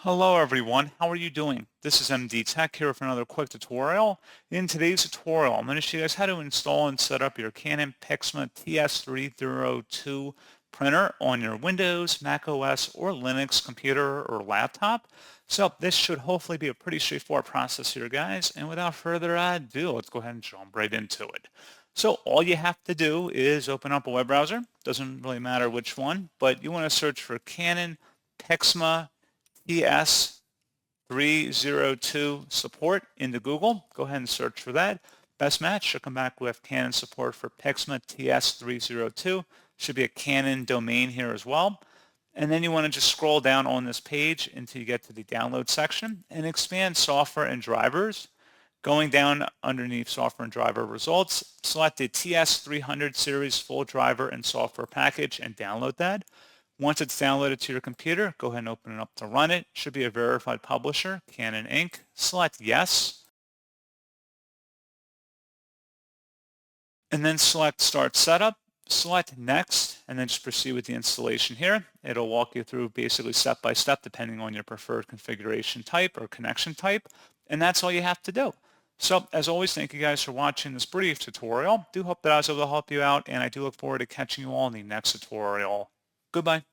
Hello everyone, how are you doing? This is MD Tech here for another quick tutorial. In today's tutorial, I'm going to show you guys how to install and set up your Canon PIXMA TS302 printer on your Windows, Mac OS, or Linux computer or laptop. So this should hopefully be a pretty straightforward process here, guys. And without further ado, let's go ahead and jump right into it. So all you have to do is open up a web browser. Doesn't really matter which one, but you want to search for Canon PIXMA TS302 support into Google. Go ahead and search for that. Best match should come back with Canon support for PIXMA TS302. Should be a Canon domain here as well. And then you want to just scroll down on this page until you get to the download section and expand software and drivers. Going down underneath software and driver results, select the TS300 series full driver and software package and download that. Once it's downloaded to your computer, go ahead and open it up to run it. Should be a verified publisher, Canon Inc. Select yes, and then select Start Setup. Select Next, and then just proceed with the installation here. It'll walk you through basically step by step depending on your preferred configuration type or connection type, and that's all you have to do. So as always, thank you guys for watching this brief tutorial. Do hope that I was able to help you out, and I do look forward to catching you all in the next tutorial. Goodbye.